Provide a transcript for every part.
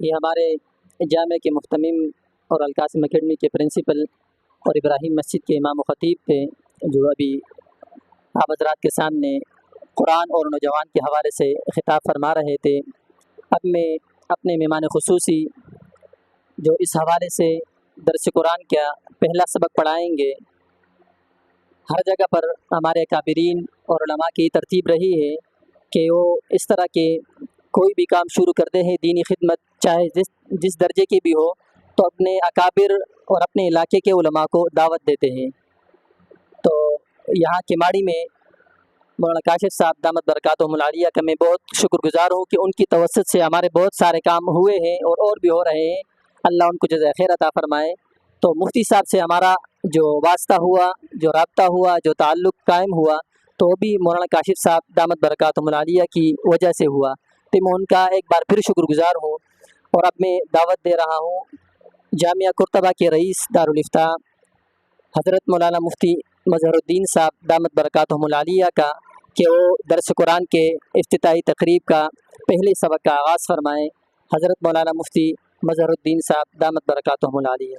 یہ ہمارے جامع کے محتمم اور القاسم اکیڈمی کے پرنسپل اور ابراہیم مسجد کے امام و خطیب تھے، جو ابھی آپ حضرات کے سامنے قرآن اور نوجوان کے حوالے سے خطاب فرما رہے تھے۔ اب میں اپنے مہمان خصوصی جو اس حوالے سے درس قرآن کا پہلا سبق پڑھائیں گے، ہر جگہ پر ہمارے اکابرین اور علماء کی ترتیب رہی ہے کہ وہ اس طرح کے کوئی بھی کام شروع کرتے ہیں دینی خدمت، چاہے جس درجے کی بھی ہو، تو اپنے اکابر اور اپنے علاقے کے علماء کو دعوت دیتے ہیں۔ تو یہاں کماڑی میں مولانا کاشف صاحب دامت برکاتہم العالیہ کا میں بہت شکر گزار ہوں کہ ان کی توسط سے ہمارے بہت سارے کام ہوئے ہیں اور بھی ہو رہے ہیں، اللہ ان کو جزائے خیر عطا فرمائے۔ تو مفتی صاحب سے ہمارا جو واسطہ ہوا، جو رابطہ ہوا، جو تعلق قائم ہوا، تو وہ بھی مولانا کاشف صاحب دامت برکاتہم العالیہ کی وجہ سے ہوا، تو میں ان کا ایک بار پھر شکر گزار ہوں۔ اور اب میں دعوت دے رہا ہوں جامعہ قرطبہ کے رئیس دارالافتاء حضرت مولانا مفتی مظہر الدین صاحب دامت برکاتہم العالیہ کا کہ وہ درس قرآن کے افتتاحی تقریب کا پہلے سبق کا آغاز فرمائیں۔ حضرت مولانا مفتی مظہر الدین صاحب دامت برکاتہم العالیہ۔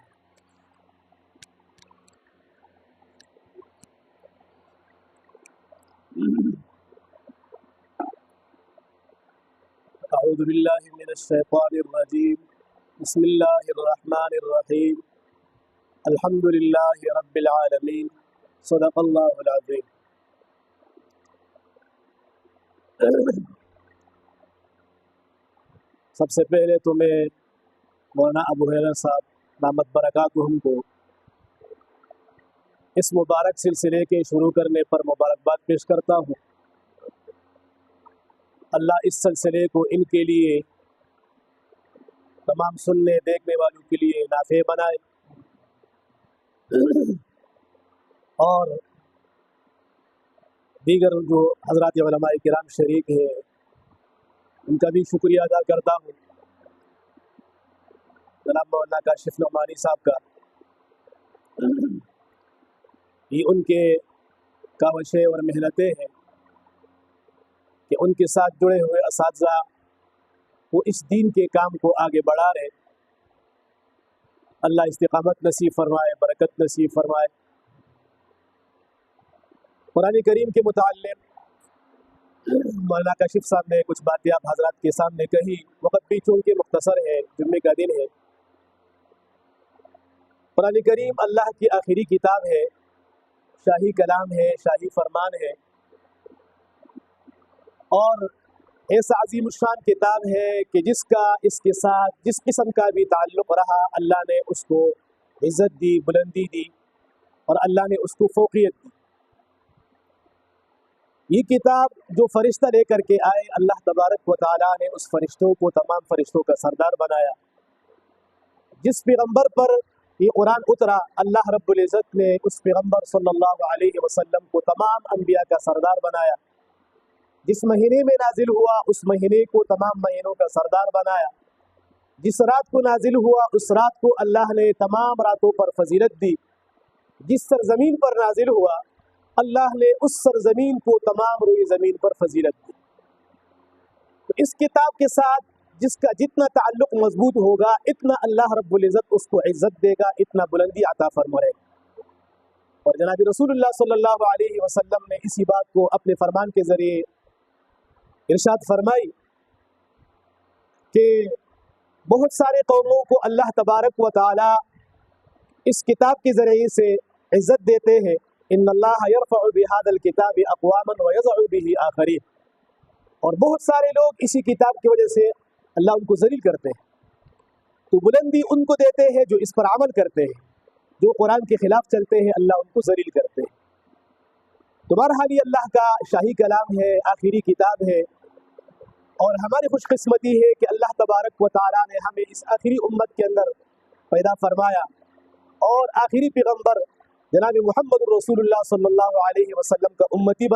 اعوذ باللہ من الشیطان الرجیم، بسم اللہ الرحمن الرحیم، الحمد للہ رب العالمین، صدق اللہ العظیم۔ سب سے پہلے تو میں مولانا ابو ہریرہ صاحب دامت برکاتہم کو اس مبارک سلسلے کے شروع کرنے پر مبارکباد پیش کرتا ہوں۔ اللہ اس سلسلے کو ان کے لیے، تمام سننے دیکھنے والوں کے لیے نافع بنائے، اور دیگر جو حضرات علماء کرام شریک ہیں ان کا بھی شکریہ ادا کرتا ہوں، جناب مولانا کاشف نعمانی صاحب کا، یہ ان کے کاوشیں اور محنتیں ہیں کہ ان کے ساتھ جڑے ہوئے اساتذہ وہ اس دین کے کام کو آگے بڑھا رہے۔ اللہ استقامت نصیب فرمائے، برکت نصیب فرمائے۔ قرآن کریم کے متعلق مولانا کاشف صاحب نے کچھ باتیں آپ حضرات کے سامنے کہی، وقت بھی چونکہ مختصر ہے، جمعے کا دن ہے۔ قرآن کریم اللہ کی آخری کتاب ہے، شاہی کلام ہے، شاہی فرمان ہے، اور ایسا عظیم الشان کتاب ہے کہ جس کا اس کے ساتھ جس قسم کا بھی تعلق رہا، اللہ نے اس کو عزت دی، بلندی دی، اور اللہ نے اس کو فوقیت دی۔ یہ کتاب جو فرشتہ لے کر کے آئے، اللہ تبارک و تعالیٰ نے اس فرشتوں کو تمام فرشتوں کا سردار بنایا۔ جس پیغمبر پر یہ قرآن اترا، اللہ رب العزت نے اس پیغمبر صلی اللہ علیہ وسلم کو تمام انبیاء کا سردار بنایا۔ جس مہینے میں نازل ہوا اس مہینے کو تمام مہینوں کا سردار بنایا۔ جس رات کو نازل ہوا اس رات کو اللہ نے تمام راتوں پر فضیلت دی۔ جس سرزمین پر نازل ہوا اللہ نے اس سرزمین کو تمام روئی زمین پر فضیلت دی۔ تو اس کتاب کے ساتھ جس کا جتنا تعلق مضبوط ہوگا، اتنا اللہ رب العزت اس کو عزت دے گا، اتنا بلندی عطا فرمائے گا۔ اور جناب رسول اللہ صلی اللہ علیہ وسلم نے اسی بات کو اپنے فرمان کے ذریعے ارشاد فرمائی کہ بہت سارے قوموں کو اللہ تبارک و تعالی اس کتاب کے ذریعے سے عزت دیتے ہیں۔ ان اللہ یرفع بهذا الکتاب اقواما ویضع به آخرین، اور بہت سارے لوگ اسی کتاب کی وجہ سے اللہ ان کو ذلیل کرتے ہیں، تو بلندی ان کو دیتے ہیں جو اس پر عمل کرتے ہیں، جو قرآن کے خلاف چلتے ہیں اللہ ان کو ذلیل کرتے ہیں۔ تو بہرحال یہ اللہ کا شاہی کلام ہے، آخری کتاب ہے، اور ہماری خوش قسمتی ہے کہ اللہ تبارک و تعالیٰ نے ہمیں اس آخری امت کے اندر پیدا فرمایا، اور آخری پیغمبر جناب محمد رسول اللہ صلی اللہ علیہ وسلم کا امتی بنا۔